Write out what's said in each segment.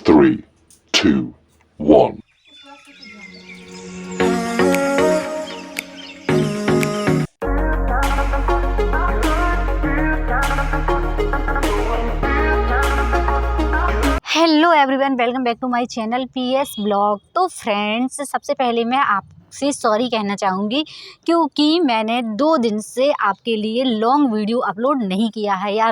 3, 2, 1. Hello everyone, welcome back to my channel PS blog. तो friends, सबसे पहले मैं आपसे सॉरी कहना चाहूँगी क्योंकि मैंने 2 दिन से आपके लिए लॉन्ग वीडियो अपलोड नहीं किया है या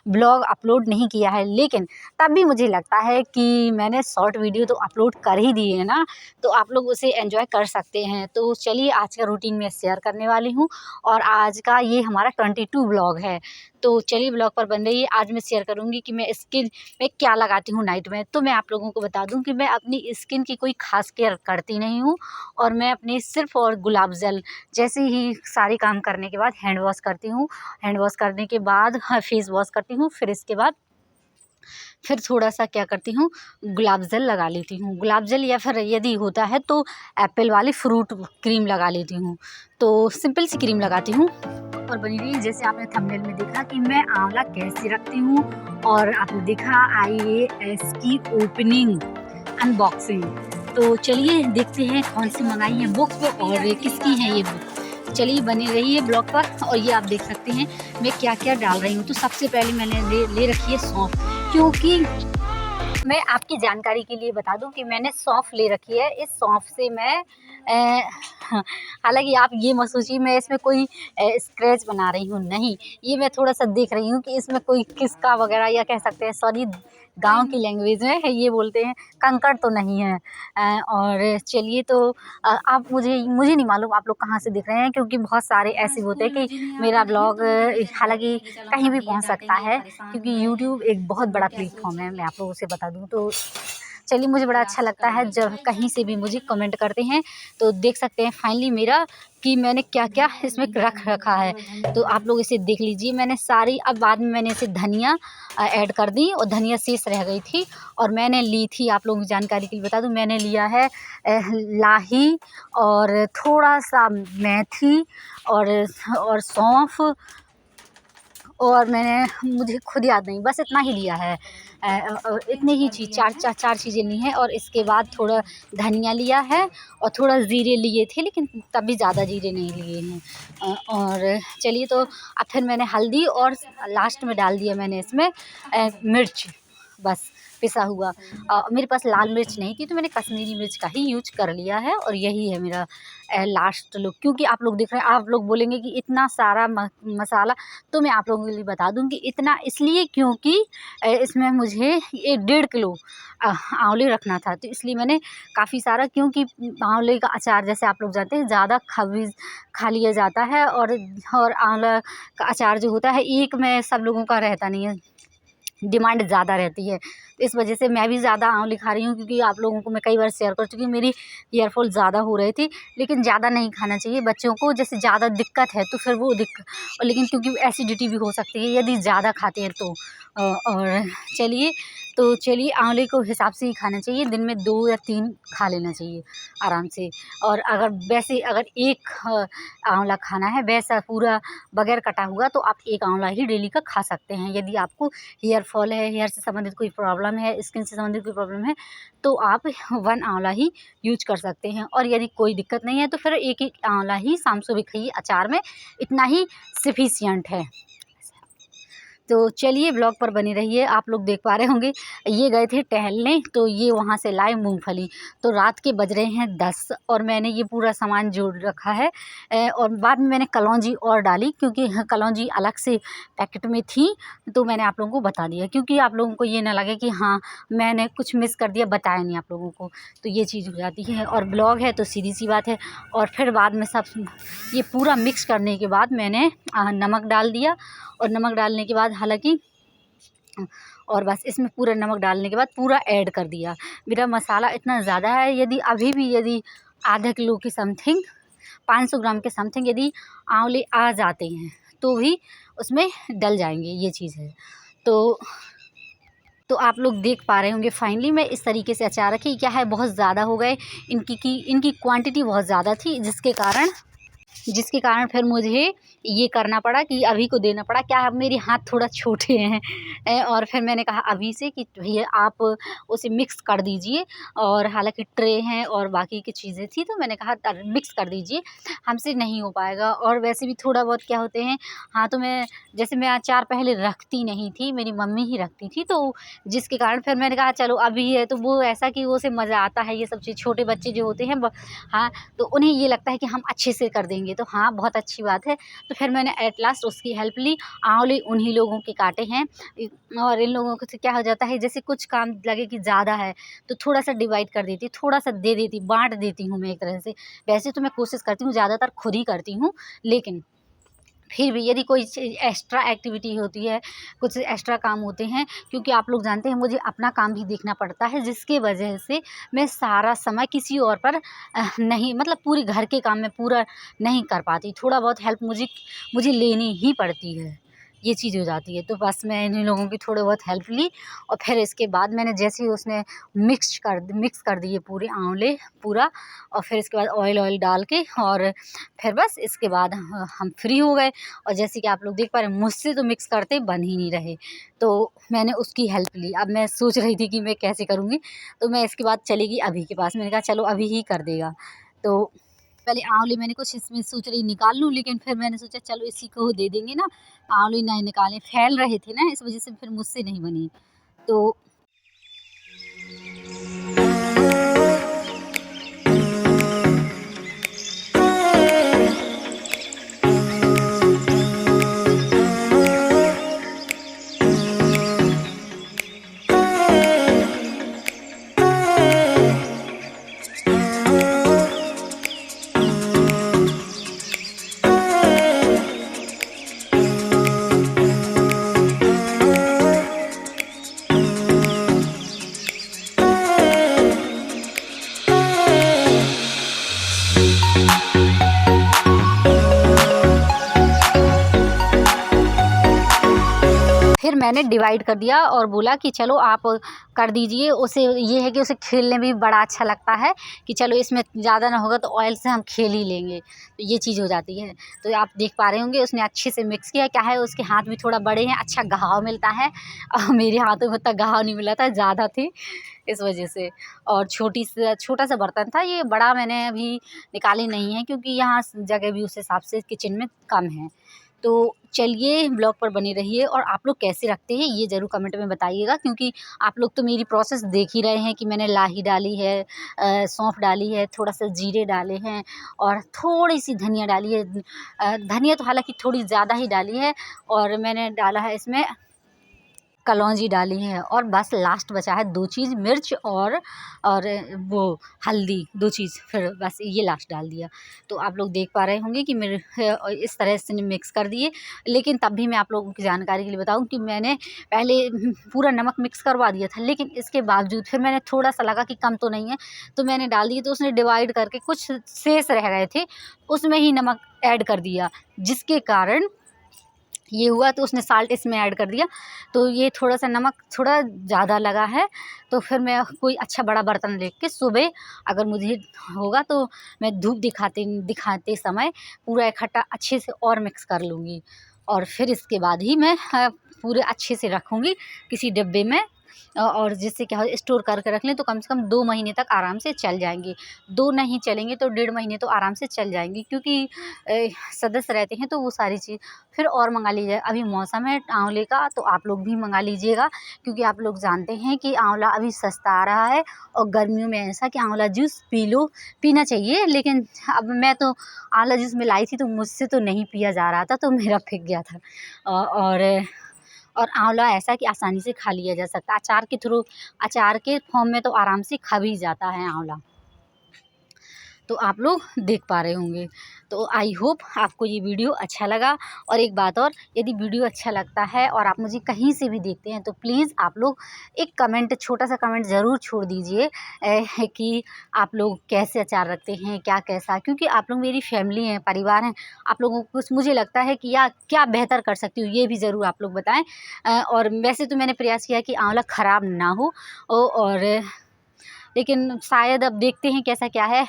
ब्लॉग अपलोड नहीं किया है। लेकिन तब भी मुझे लगता है कि मैंने शॉर्ट वीडियो तो अपलोड कर ही दिए है ना, तो आप लोग उसे एंजॉय कर सकते हैं। तो चलिए, आज का रूटीन मैं शेयर करने वाली हूँ और आज का ये हमारा 22 ब्लॉग है। तो चलिए, ब्लॉग पर बन रही है। आज मैं शेयर करूँगी कि मैं स्किन में क्या लगाती हूँ नाइट में। तो मैं आप लोगों को बता दूं कि मैं अपनी स्किन की कोई खास केयर करती नहीं हूँ और मैं अपनी सिर्फ और गुलाब जल जैसे ही सारे काम करने के बाद हैंड वॉश करती हूँ। हैंड वॉश करने के बाद फेस वॉश करती हूँ। फिर इसके बाद फिर थोड़ा सा क्या करती हूँ, गुलाब जल लगा लेती हूँ। गुलाब जल या फिर यदि होता है तो एप्पल वाली फ्रूट क्रीम लगा लेती हूँ। तो सिंपल सी क्रीम लगाती हूँ और बनी रही। जैसे आपने थंबनेल में देखा कि मैं आंवला कैसे रखती हूँ और आपने देखा IAS की ओपनिंग अनबॉक्सिंग। तो चलिए देखते हैं कौन सी मंगाई है बुक और किसकी है ये बुक। चलिए, बनी रही है ब्लॉग पर। और ये आप देख सकते हैं मैं क्या क्या डाल रही हूँ। तो सबसे पहले मैंने ले रखी है सौंफ, क्योंकि मैं आपकी जानकारी के लिए बता दूं कि मैंने सौंफ ले रखी है। इस सौंफ से मैं हालांकि आप ये मत सोचिए मैं इसमें कोई स्क्रैच बना रही हूँ, नहीं। ये मैं थोड़ा सा देख रही हूँ कि इसमें कोई किसका वगैरह या कह सकते हैं, सॉरी गांव की लैंग्वेज में है, ये बोलते हैं कंकड़ तो नहीं है। और चलिए, तो आप मुझे नहीं मालूम आप लोग कहाँ से देख रहे हैं, क्योंकि बहुत सारे ऐसे होते हैं कि मेरा ब्लॉग हालांकि कहीं भी पहुंच सकता है, क्योंकि यूट्यूब एक बहुत बड़ा प्लेटफॉर्म है। मैं आप लोगों से बता दूं तो चलिए, मुझे बड़ा अच्छा लगता है जब कहीं से भी मुझे कमेंट करते हैं। तो देख सकते हैं फाइनली मेरा कि मैंने क्या क्या इसमें रख रखा है। तो आप लोग इसे देख लीजिए। मैंने सारी, अब बाद में मैंने इसे धनिया ऐड कर दी और धनिया शेष रह गई थी और मैंने ली थी, आप लोगों की जानकारी के लिए बता दूं, मैंने लिया है लाही और थोड़ा सा मेथी और सौंफ, और मैंने, मुझे खुद याद नहीं, बस इतना ही लिया है। इतनी ही चीज़, चार चीज़ें ली हैं। और इसके बाद थोड़ा धनिया लिया है और थोड़ा ज़ीरे लिए थे, लेकिन तभी ज़्यादा ज़ीरे नहीं लिए हैं। और चलिए, तो अब फिर मैंने हल्दी और लास्ट में डाल दिया मैंने इसमें मिर्च, बस पिसा हुआ। मेरे पास लाल मिर्च नहीं थी तो मैंने कश्मीरी मिर्च का ही यूज कर लिया है और यही है मेरा लास्ट लुक। क्योंकि आप लोग देख रहे हैं, आप लोग बोलेंगे कि इतना सारा मसाला, तो मैं आप लोगों के लिए बता दूं कि इतना इसलिए क्योंकि इसमें मुझे 1.5 किलो आंवले रखना था, तो इसलिए मैंने काफ़ी सारा, क्योंकि आंवले का अचार जैसे आप लोग जानते हैं ज़्यादा खा लिया जाता है और आंवला का अचार जो होता है एक में सब लोगों का रहता नहीं है, डिमांड ज़्यादा रहती है। इस वजह से मैं भी ज़्यादा आंवले खा रही हूँ, क्योंकि आप लोगों को मैं कई बार शेयर कर चुकी हूँ मेरी हेयर फॉल ज़्यादा हो रही थी। लेकिन ज़्यादा नहीं खाना चाहिए बच्चों को, जैसे ज़्यादा दिक्कत है तो फिर वो और लेकिन क्योंकि एसिडिटी भी हो सकती है यदि ज़्यादा खाते हैं तो। और चलिए, आंवले को हिसाब से ही खाना चाहिए, दिन में 2 या 3 खा लेना चाहिए आराम से। और अगर एक आंवला खाना है वैसा पूरा बगैर कटा हुआ, तो आप एक आंवला ही डेली का खा सकते हैं। यदि आपको हेयर फॉल है, हेयर से संबंधित कोई प्रॉब्लम है, स्किन से संबंधित कोई प्रॉब्लम है, तो आप 1 आंवला ही यूज कर सकते हैं। और यदि कोई दिक्कत नहीं है तो फिर एक आंवला ही शाम सुबह खाइए अचार में, इतना ही सफिशिएंट है। तो चलिए, ब्लॉग पर बनी रहिए। आप लोग देख पा रहे होंगे ये गए थे टहलने, तो ये वहाँ से लाए मूंगफली। तो रात के बज रहे हैं 10 और मैंने ये पूरा सामान जोड़ रखा है। और बाद में मैंने कलौंजी और डाली, क्योंकि कलौंजी अलग से पैकेट में थी, तो मैंने आप लोगों को बता दिया, क्योंकि आप लोगों को ये ना लगे कि हाँ मैंने कुछ मिस कर दिया, बताया नहीं आप लोगों को, तो ये चीज़ हो जाती है। और ब्लॉग है तो सीधी सी बात है। और फिर बाद में सब ये पूरा मिक्स करने के बाद मैंने नमक डाल दिया। और नमक डालने के बाद, हालांकि, और बस इसमें पूरा नमक डालने के बाद पूरा ऐड कर दिया। मेरा मसाला इतना ज़्यादा है, यदि आधा किलो के समथिंग, 500 ग्राम के समथिंग यदि आंवले आ जाते हैं तो भी उसमें डल जाएंगे, ये चीज़ है। तो आप लोग देख पा रहे होंगे फाइनली मैं इस तरीके से अचार रखी। क्या है, बहुत ज़्यादा हो गए इनकी क्वांटिटी बहुत ज़्यादा थी, जिसके कारण जिसके कारण फिर मुझे ये करना पड़ा कि अभी को देना पड़ा। क्या अब मेरे हाथ थोड़ा छोटे हैं और फिर मैंने कहा अभी से कि भैया आप उसे मिक्स कर दीजिए। और हालांकि ट्रे हैं और बाकी की चीज़ें थी, तो मैंने कहा मिक्स कर दीजिए, हमसे नहीं हो पाएगा। और वैसे भी थोड़ा बहुत क्या होते हैं हाथों में, जैसे मैं अचार पहले रखती नहीं थी, मेरी मम्मी ही रखती थी, तो जिसके कारण फिर मैंने कहा चलो अभी है तो वो ऐसा कि वो से मज़ा आता है। ये सब चीज़ छोटे बच्चे जो होते हैं हाँ, तो उन्हें ये लगता है कि हम अच्छे से कर देंगे, तो हाँ बहुत अच्छी बात है। तो फिर मैंने एट लास्ट उसकी हेल्प ली। आंवले उन्हीं लोगों के काटे हैं और इन लोगों को से क्या हो जाता है, जैसे कुछ काम लगे कि ज़्यादा है तो थोड़ा सा डिवाइड कर देती, थोड़ा सा दे देती, बांट देती हूँ मैं एक तरह से। वैसे तो मैं कोशिश करती हूँ ज़्यादातर खुद ही करती हूँ, लेकिन फिर भी यदि कोई एक्स्ट्रा एक्टिविटी होती है, कुछ एक्स्ट्रा काम होते हैं, क्योंकि आप लोग जानते हैं मुझे अपना काम भी देखना पड़ता है, जिसकी वजह से मैं सारा समय किसी और पर नहीं, मतलब पूरे घर के काम में पूरा नहीं कर पाती। थोड़ा बहुत हेल्प मुझे लेनी ही पड़ती है, ये चीज़ हो जाती है। तो बस मैं इन लोगों की थोड़ी बहुत हेल्प ली और फिर इसके बाद मैंने जैसे ही उसने मिक्स कर दिए पूरे आंवले पूरा, और फिर इसके बाद ऑयल डाल के, और फिर बस इसके बाद हम फ्री हो गए। और जैसे कि आप लोग देख पा रहे हैं मुझसे तो मिक्स करते बन ही नहीं रहे, तो मैंने उसकी हेल्प ली। अब मैं सोच रही थी कि मैं कैसे करूँगी, तो मैं इसके बाद चली गई अभी के पास। मैंने कहा चलो अभी ही कर देगा। तो पहले आंवले मैंने कुछ इसमें सोच रही निकाल लूँ, लेकिन फिर मैंने सोचा चलो इसी को दे देंगे ना, आंवले नहीं निकाले, फैल रहे थे ना, इस वजह से फिर मुझसे नहीं बनी। तो फिर मैंने डिवाइड कर दिया और बोला कि चलो आप कर दीजिए। उसे ये है कि उसे खेलने में भी बड़ा अच्छा लगता है कि चलो इसमें ज़्यादा ना होगा तो ऑयल से हम खेल ही लेंगे, तो ये चीज़ हो जाती है। तो आप देख पा रहे होंगे उसने अच्छे से मिक्स किया। क्या है उसके हाथ भी थोड़ा बड़े हैं, अच्छा घाव मिलता है और मेरे हाथों में उतना घाव नहीं मिला था, ज़्यादा थे इस वजह से। और छोटा सा बर्तन था ये, बड़ा मैंने अभी निकाले नहीं है क्योंकि यहाँ जगह भी उस हिसाब से किचन में कम है। तो चलिए ब्लॉग पर बने रहिए, और आप लोग कैसे रखते हैं ये ज़रूर कमेंट में बताइएगा, क्योंकि आप लोग तो मेरी प्रोसेस देख ही रहे हैं कि मैंने लाही डाली है, सौंफ डाली है, थोड़ा सा जीरे डाले हैं और थोड़ी सी धनिया डाली है। धनिया तो हालांकि थोड़ी ज़्यादा ही डाली है, और मैंने डाला है इसमें कलौंजी डाली है, और बस लास्ट बचा है दो चीज़, मिर्च और वो हल्दी, दो चीज़, फिर बस ये लास्ट डाल दिया। तो आप लोग देख पा रहे होंगे कि मेरे इस तरह से मिक्स कर दिए। लेकिन तब भी मैं आप लोगों की जानकारी के लिए बताऊं कि मैंने पहले पूरा नमक मिक्स करवा दिया था, लेकिन इसके बावजूद फिर मैंने थोड़ा सा लगा कि कम तो नहीं है, तो मैंने डाल दिए। तो उसने डिवाइड करके कुछ शेष रह गए थे, उसमें ही नमक ऐड कर दिया, जिसके कारण ये हुआ। तो उसने साल्ट इसमें ऐड कर दिया, तो ये थोड़ा सा नमक थोड़ा ज़्यादा लगा है। तो फिर मैं कोई अच्छा बड़ा बर्तन लेके सुबह अगर मुझे होगा तो मैं धूप दिखाते समय पूरा इकट्ठा अच्छे से और मिक्स कर लूँगी, और फिर इसके बाद ही मैं पूरे अच्छे से रखूँगी किसी डिब्बे में। और जिससे क्या हो, स्टोर करके रख लें तो कम से कम 2 महीने तक आराम से चल जाएंगे। 2 नहीं चलेंगे तो 1.5 महीने तो आराम से चल जाएंगे, क्योंकि सदस्य रहते हैं तो वो सारी चीज़ फिर और मंगा लीजिए। अभी मौसम है आंवले का, तो आप लोग भी मंगा लीजिएगा, क्योंकि आप लोग जानते हैं कि आंवला अभी सस्ता आ रहा है, और गर्मियों में ऐसा कि आंवला जूस पीना चाहिए। लेकिन अब मैं तो आंवला जूस में लाई थी तो मुझसे तो नहीं पिया जा रहा था, तो मेरा फेंक गया था। और आंवला ऐसा कि आसानी से खा लिया जा सकता है, अचार के फॉर्म में तो आराम से खा भी जाता है आंवला। तो आप लोग देख पा रहे होंगे। तो आई होप आपको ये वीडियो अच्छा लगा। और एक बात और, यदि वीडियो अच्छा लगता है और आप मुझे कहीं से भी देखते हैं तो प्लीज़ आप लोग एक कमेंट, छोटा सा कमेंट ज़रूर छोड़ दीजिए कि आप लोग कैसे अचार रखते हैं, क्या कैसा, क्योंकि आप लोग मेरी फैमिली हैं, परिवार हैं। आप लोगों को कुछ मुझे लगता है कि या क्या बेहतर कर सकती हूँ, ये भी ज़रूर आप लोग बताएं। और वैसे तो मैंने प्रयास किया कि आंवला ख़राब ना हो, और लेकिन शायद अब देखते हैं कैसा क्या है,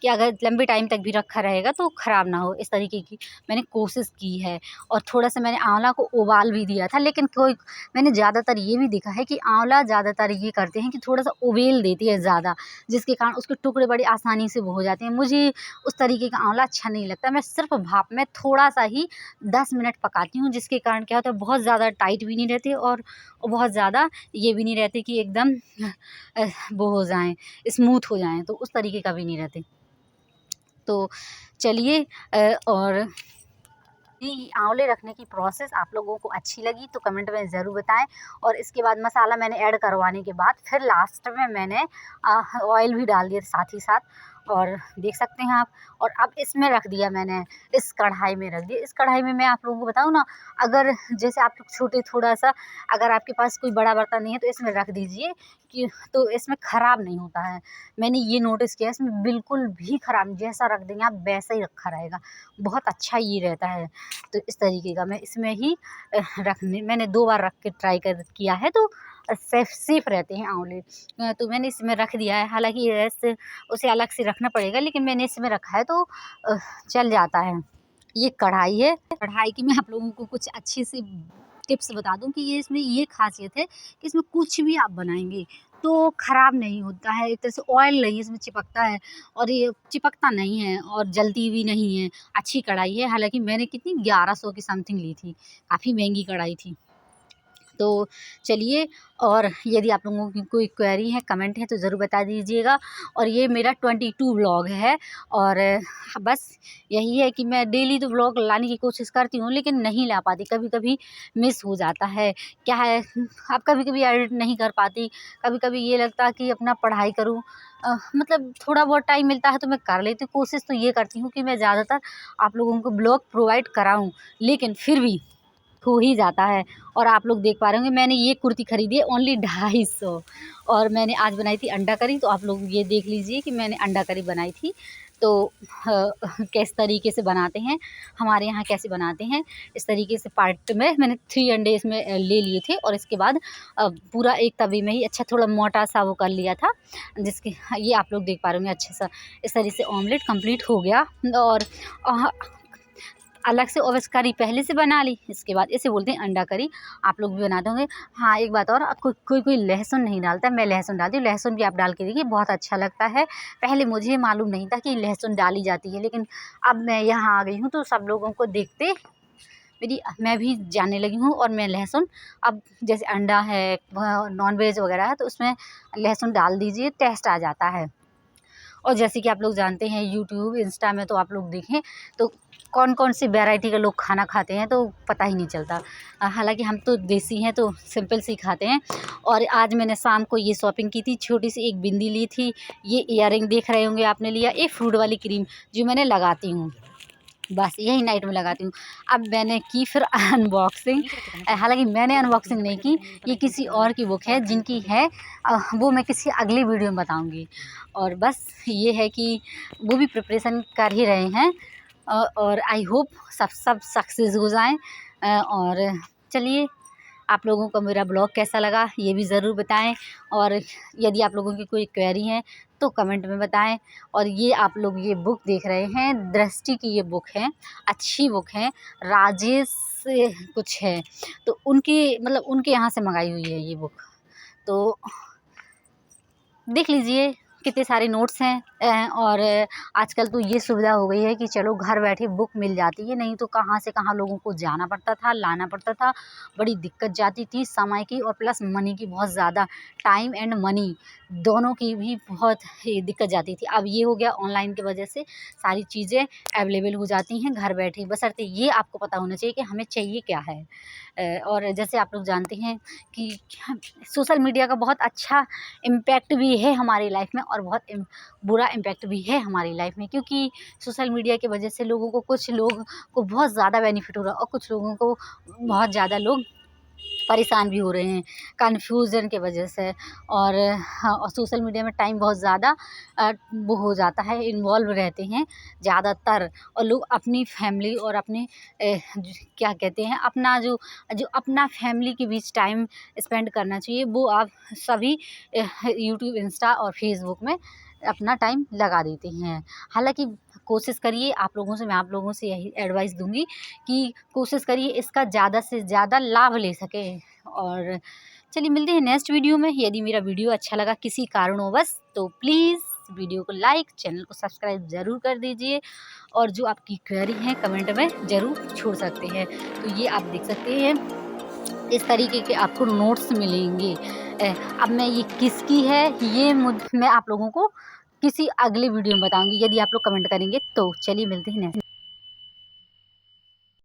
कि अगर लंबे टाइम तक भी रखा रहेगा तो ख़राब ना हो, इस तरीके की मैंने कोशिश की है। और थोड़ा-सा मैंने आँवला को उबाल भी दिया था, लेकिन मैंने ज़्यादातर ये भी देखा है कि आँवला ज़्यादातर ये करते हैं कि थोड़ा-सा उबेल देती है ज़्यादा, जिसके कारण उसके टुकड़े बड़ी आसानी से वो हो जाते हैं। मुझे उस तरीके का आँवला अच्छा नहीं लगता। मैं सिर्फ़ भाप में थोड़ा-सा ही 10 मिनट पकाती हूँ, जिसके कारण क्या होता है, बहुत ज़्यादा टाइट भी नहीं रहते और बहुत ज़्यादा ये भी नहीं रहते कि एकदम वो हो जाएँ, स्मूथ हो जाएँ, तो उस तरीके का भी नहीं रहते। तो चलिए और ये आंवले रखने की प्रोसेस आप लोगों को अच्छी लगी तो कमेंट में ज़रूर बताएं। और इसके बाद मसाला मैंने ऐड करवाने के बाद फिर लास्ट में मैंने ऑयल भी डाल दिया साथ ही साथ, और देख सकते हैं आप। और अब इसमें रख दिया मैंने, इस कढ़ाई में रख दिया। इस कढ़ाई में मैं आप लोगों को बताऊँ ना, अगर जैसे आप लोग छोटे थोड़ा-सा, अगर आपके पास कोई बड़ा बर्तन नहीं है तो इसमें रख दीजिए कि तो इसमें ख़राब नहीं होता है। मैंने ये नोटिस किया, इसमें बिल्कुल भी ख़राब नहीं, जैसा रख देंगे आप वैसा ही रखा रहेगा, बहुत अच्छा ये रहता है। तो इस तरीके का मैं इसमें ही मैंने 2 बार रख के ट्राई किया है, तो सेफ रहते हैं आंवले। तो मैंने इसमें रख दिया है, हालाँकि ऐसे उसे अलग से रखना पड़ेगा, लेकिन मैंने इसमें रखा है तो चल जाता है। ये कढ़ाई है, कढ़ाई की मैं आप लोगों को कुछ अच्छी सी टिप्स बता दूं कि ये इसमें ये खासियत है कि इसमें कुछ भी आप बनाएंगे तो ख़राब नहीं होता है। एक तरह से ऑयल नहीं इसमें चिपकता है, और ये चिपकता नहीं है और जलती भी नहीं है। अच्छी कढ़ाई है, हालांकि मैंने कितनी 1100 की समथिंग ली थी, काफ़ी महंगी कढ़ाई थी। तो चलिए, और यदि आप लोगों की कोई क्वेरी है, कमेंट है तो ज़रूर बता दीजिएगा। और ये मेरा 22 व्लॉग है, और बस यही है कि मैं डेली तो व्लॉग लाने की कोशिश करती हूँ, लेकिन नहीं ला पाती, कभी कभी मिस हो जाता है। क्या है, अब कभी कभी एडिट नहीं कर पाती, कभी कभी ये लगता है कि अपना पढ़ाई करूँ, मतलब थोड़ा बहुत टाइम मिलता है तो मैं कर लेती हूँ। कोशिश तो ये करती हूँ कि मैं ज़्यादातर आप लोगों को ब्लॉग प्रोवाइड कराऊँ, लेकिन फिर भी हो ही जाता है। और आप लोग देख पा रहे होंगे, मैंने ये कुर्ती खरीदी है ओनली 250, और मैंने आज बनाई थी अंडा करी। तो आप लोग ये देख लीजिए कि मैंने अंडा करी बनाई थी। तो किस तरीके से बनाते हैं, हमारे यहाँ कैसे बनाते हैं, इस तरीके से पार्ट में मैंने 3 अंडे इसमें ले लिए थे, और इसके बाद पूरा एक तवे में ही अच्छा थोड़ा मोटा सा वो कर लिया था, जिसके ये आप लोग देख पा रहे होंगे अच्छा सा इस तरीके से ऑमलेट कंप्लीट हो गया। और अलग से ओवस करी पहले से बना ली, इसके बाद इसे बोलते हैं अंडा करी। आप लोग भी बनाते होंगे। हाँ, एक बात और, कोई लहसुन नहीं डालता, मैं लहसुन डालती हूँ। लहसुन भी आप डाल के देखिए, बहुत अच्छा लगता है। पहले मुझे मालूम नहीं था कि लहसुन डाली जाती है, लेकिन अब मैं यहाँ आ गई हूँ तो सब लोगों को देखते मैं भी जानने लगी हूँ। और मैं लहसुन, अब जैसे अंडा है, नॉन वेज वगैरह है, तो उसमें लहसुन डाल दीजिए, टेस्ट आ जाता है। और जैसे कि आप लोग जानते हैं, यूट्यूब इंस्टा में तो आप लोग देखें तो कौन कौन सी वैरायटी का लोग खाना खाते हैं, तो पता ही नहीं चलता। हालांकि हम तो देसी हैं तो सिंपल सी खाते हैं। और आज मैंने शाम को ये शॉपिंग की थी, छोटी सी एक बिंदी ली थी, ये इयररिंग देख रहे होंगे आपने लिया, एक फ्रूट वाली क्रीम जो मैंने लगाती हूँ, बस यही नाइट में लगाती हूँ। अब मैंने की फिर अनबॉक्सिंग, हालांकि मैंने अनबॉक्सिंग नहीं की, ये किसी और की बुक है जिनकी है, वो मैं किसी अगली वीडियो में बताऊंगी। और बस ये है कि वो भी प्रिपरेशन कर ही रहे हैं, और आई होप सब सक्सेस हो जाएं। और चलिए, आप लोगों को मेरा ब्लॉग कैसा लगा ये भी ज़रूर बताएं। और यदि आप लोगों की कोई क्वेरी है तो कमेंट में बताएं। और ये आप लोग ये बुक देख रहे हैं, दृष्टि की ये बुक है, अच्छी बुक है, राजेश से कुछ है, तो उनकी मतलब उनके यहाँ से मंगाई हुई है ये बुक। तो देख लीजिए, कितने सारे नोट्स हैं। और आजकल तो ये सुविधा हो गई है कि चलो घर बैठे बुक मिल जाती है, नहीं तो कहाँ से कहाँ लोगों को जाना पड़ता था, लाना पड़ता था, बड़ी दिक्कत जाती थी समय की, और प्लस मनी की बहुत ज़्यादा, टाइम एंड मनी दोनों की भी बहुत ही दिक्कत जाती थी। अब ये हो गया, ऑनलाइन की वजह से सारी चीज़ें अवेलेबल हो जाती हैं घर बैठे, बशर्ते ये आपको पता होना चाहिए कि हमें चाहिए क्या है। और जैसे आप लोग जानते हैं कि सोशल मीडिया का बहुत अच्छा इम्पैक्ट भी है हमारी लाइफ में, और बहुत बुरा इम्पैक्ट भी है हमारी लाइफ में, क्योंकि सोशल मीडिया की वजह से लोगों को, कुछ लोग को बहुत ज़्यादा बेनिफिट हो रहा है, और कुछ लोगों को बहुत ज़्यादा लोग परेशान भी हो रहे हैं कन्फ्यूज़न के वजह से। और हाँ, और सोशल मीडिया में टाइम बहुत ज़्यादा वो हो जाता है, इन्वॉल्व रहते हैं ज़्यादातर, और लोग अपनी फैमिली और अपने क्या कहते हैं, अपना जो जो अपना फैमिली के बीच टाइम स्पेंड करना चाहिए, वो आप सभी यूट्यूब, इंस्टा और फेसबुक में अपना टाइम लगा देते हैं। हालांकि कोशिश करिए, मैं आप लोगों से यही एडवाइस दूंगी कि कोशिश करिए इसका ज़्यादा से ज़्यादा लाभ ले सकें। और चलिए मिलते हैं नेक्स्ट वीडियो में। यदि मेरा वीडियो अच्छा लगा किसी कारणवश तो प्लीज़ वीडियो को लाइक, चैनल को सब्सक्राइब ज़रूर कर दीजिए। और जो आपकी क्वेरी है कमेंट में ज़रूर छोड़ सकते हैं। तो ये आप देख सकते हैं, इस तरीके के आपको नोट्स मिलेंगे। अब मैं ये किसकी है ये मैं आप लोगों को किसी अगले वीडियो में बताऊंगी, यदि आप लोग कमेंट करेंगे तो। चलिए मिलते हैं नेक्स्ट।